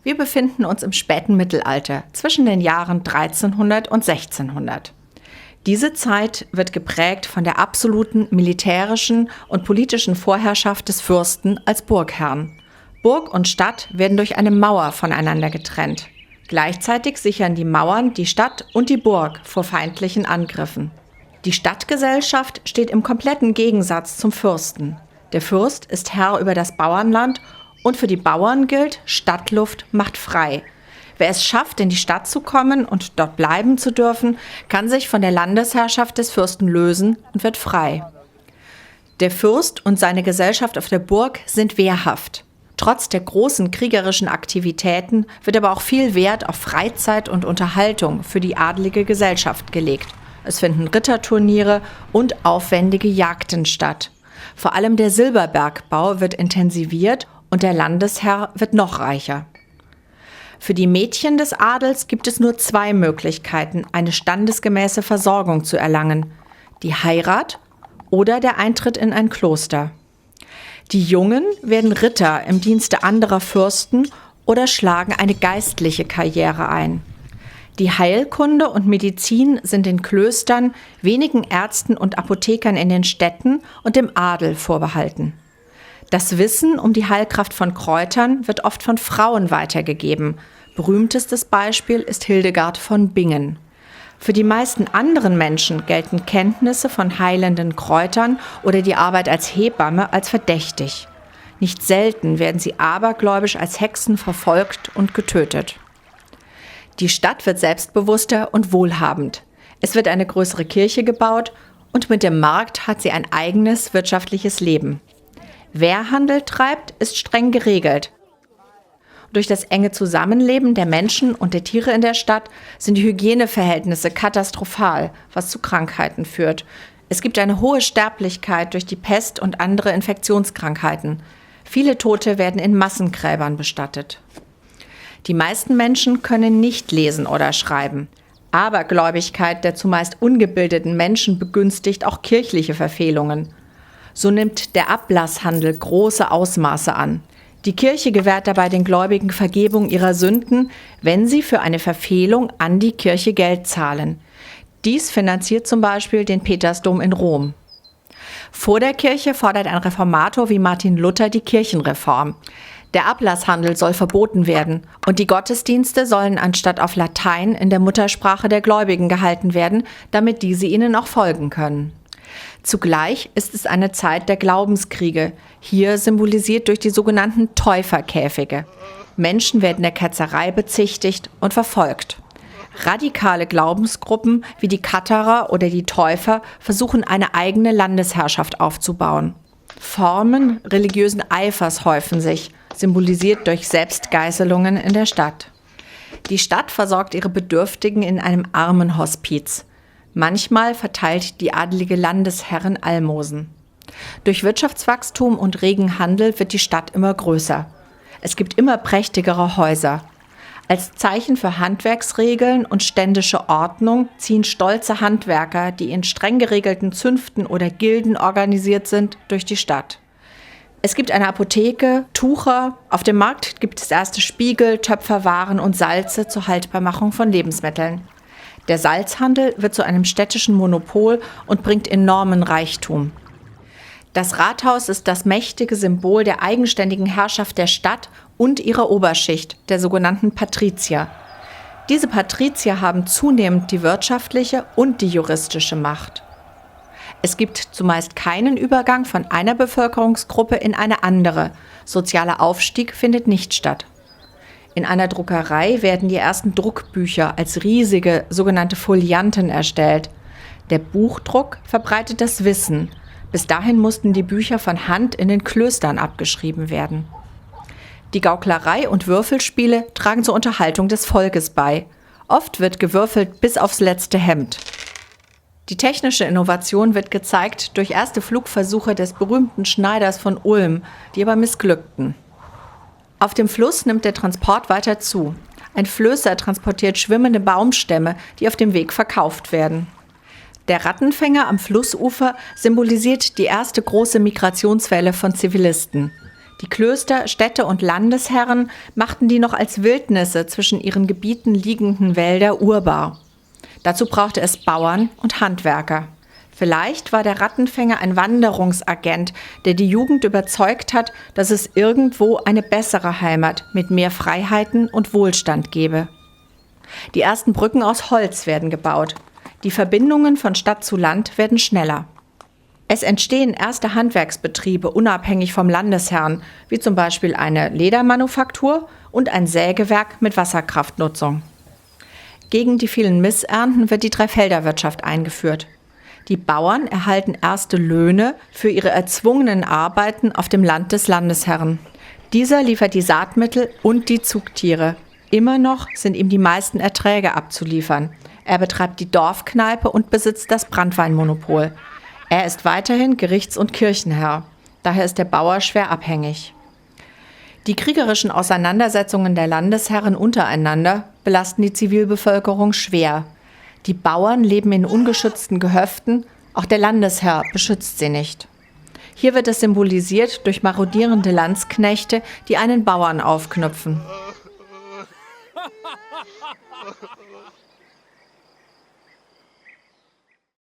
Wir befinden uns im späten Mittelalter zwischen den Jahren 1300 und 1600. Diese Zeit wird geprägt von der absoluten militärischen und politischen Vorherrschaft des Fürsten als Burgherrn. Burg und Stadt werden durch eine Mauer voneinander getrennt. Gleichzeitig sichern die Mauern die Stadt und die Burg vor feindlichen Angriffen. Die Stadtgesellschaft steht im kompletten Gegensatz zum Fürsten. Der Fürst ist Herr über das Bauernland und für die Bauern gilt, Stadtluft macht frei. Wer es schafft, in die Stadt zu kommen und dort bleiben zu dürfen, kann sich von der Landesherrschaft des Fürsten lösen und wird frei. Der Fürst und seine Gesellschaft auf der Burg sind wehrhaft. Trotz der großen kriegerischen Aktivitäten wird aber auch viel Wert auf Freizeit und Unterhaltung für die adlige Gesellschaft gelegt. Es finden Ritterturniere und aufwendige Jagden statt. Vor allem der Silberbergbau wird intensiviert und der Landesherr wird noch reicher. Für die Mädchen des Adels gibt es nur 2 Möglichkeiten, eine standesgemäße Versorgung zu erlangen: die Heirat oder der Eintritt in ein Kloster. Die Jungen werden Ritter im Dienste anderer Fürsten oder schlagen eine geistliche Karriere ein. Die Heilkunde und Medizin sind den Klöstern, wenigen Ärzten und Apothekern in den Städten und dem Adel vorbehalten. Das Wissen um die Heilkraft von Kräutern wird oft von Frauen weitergegeben. Berühmtestes Beispiel ist Hildegard von Bingen. Für die meisten anderen Menschen gelten Kenntnisse von heilenden Kräutern oder die Arbeit als Hebamme als verdächtig. Nicht selten werden sie abergläubisch als Hexen verfolgt und getötet. Die Stadt wird selbstbewusster und wohlhabend. Es wird eine größere Kirche gebaut und mit dem Markt hat sie ein eigenes wirtschaftliches Leben. Wer Handel treibt, ist streng geregelt. Durch das enge Zusammenleben der Menschen und der Tiere in der Stadt sind die Hygieneverhältnisse katastrophal, was zu Krankheiten führt. Es gibt eine hohe Sterblichkeit durch die Pest und andere Infektionskrankheiten. Viele Tote werden in Massengräbern bestattet. Die meisten Menschen können nicht lesen oder schreiben. Abergläubigkeit der zumeist ungebildeten Menschen begünstigt auch kirchliche Verfehlungen. So nimmt der Ablasshandel große Ausmaße an. Die Kirche gewährt dabei den Gläubigen Vergebung ihrer Sünden, wenn sie für eine Verfehlung an die Kirche Geld zahlen. Dies finanziert zum Beispiel den Petersdom in Rom. Vor der Kirche fordert ein Reformator wie Martin Luther die Kirchenreform. Der Ablasshandel soll verboten werden und die Gottesdienste sollen anstatt auf Latein in der Muttersprache der Gläubigen gehalten werden, damit diese ihnen auch folgen können. Zugleich ist es eine Zeit der Glaubenskriege, hier symbolisiert durch die sogenannten Täuferkäfige. Menschen werden der Ketzerei bezichtigt und verfolgt. Radikale Glaubensgruppen wie die Katharer oder die Täufer versuchen eine eigene Landesherrschaft aufzubauen. Formen religiösen Eifers häufen sich, symbolisiert durch Selbstgeißelungen in der Stadt. Die Stadt versorgt ihre Bedürftigen in einem Armenhospiz. Manchmal verteilt die adelige Landesherrin Almosen. Durch Wirtschaftswachstum und regen Handel wird die Stadt immer größer. Es gibt immer prächtigere Häuser. Als Zeichen für Handwerksregeln und ständische Ordnung ziehen stolze Handwerker, die in streng geregelten Zünften oder Gilden organisiert sind, durch die Stadt. Es gibt eine Apotheke, Tucher, auf dem Markt gibt es erste Spiegel, Töpferwaren und Salze zur Haltbarmachung von Lebensmitteln. Der Salzhandel wird zu einem städtischen Monopol und bringt enormen Reichtum. Das Rathaus ist das mächtige Symbol der eigenständigen Herrschaft der Stadt und ihrer Oberschicht, der sogenannten Patrizier. Diese Patrizier haben zunehmend die wirtschaftliche und die juristische Macht. Es gibt zumeist keinen Übergang von einer Bevölkerungsgruppe in eine andere. Sozialer Aufstieg findet nicht statt. In einer Druckerei werden die ersten Druckbücher als riesige sogenannte Folianten erstellt. Der Buchdruck verbreitet das Wissen. Bis dahin mussten die Bücher von Hand in den Klöstern abgeschrieben werden. Die Gauklerei und Würfelspiele tragen zur Unterhaltung des Volkes bei. Oft wird gewürfelt bis aufs letzte Hemd. Die technische Innovation wird gezeigt durch erste Flugversuche des berühmten Schneiders von Ulm, die aber missglückten. Auf dem Fluss nimmt der Transport weiter zu. Ein Flößer transportiert schwimmende Baumstämme, die auf dem Weg verkauft werden. Der Rattenfänger am Flussufer symbolisiert die erste große Migrationswelle von Zivilisten. Die Klöster, Städte und Landesherren machten die noch als Wildnisse zwischen ihren Gebieten liegenden Wälder urbar. Dazu brauchte es Bauern und Handwerker. Vielleicht war der Rattenfänger ein Wanderungsagent, der die Jugend überzeugt hat, dass es irgendwo eine bessere Heimat mit mehr Freiheiten und Wohlstand gebe. Die ersten Brücken aus Holz werden gebaut. Die Verbindungen von Stadt zu Land werden schneller. Es entstehen erste Handwerksbetriebe unabhängig vom Landesherrn, wie zum Beispiel eine Ledermanufaktur und ein Sägewerk mit Wasserkraftnutzung. Gegen die vielen Missernten wird die Dreifelderwirtschaft eingeführt. Die Bauern erhalten erste Löhne für ihre erzwungenen Arbeiten auf dem Land des Landesherrn. Dieser liefert die Saatmittel und die Zugtiere. Immer noch sind ihm die meisten Erträge abzuliefern. Er betreibt die Dorfkneipe und besitzt das Branntweinmonopol. Er ist weiterhin Gerichts- und Kirchenherr. Daher ist der Bauer schwer abhängig. Die kriegerischen Auseinandersetzungen der Landesherren untereinander belasten die Zivilbevölkerung schwer. Die Bauern leben in ungeschützten Gehöften, auch der Landesherr beschützt sie nicht. Hier wird es symbolisiert durch marodierende Landsknechte, die einen Bauern aufknüpfen.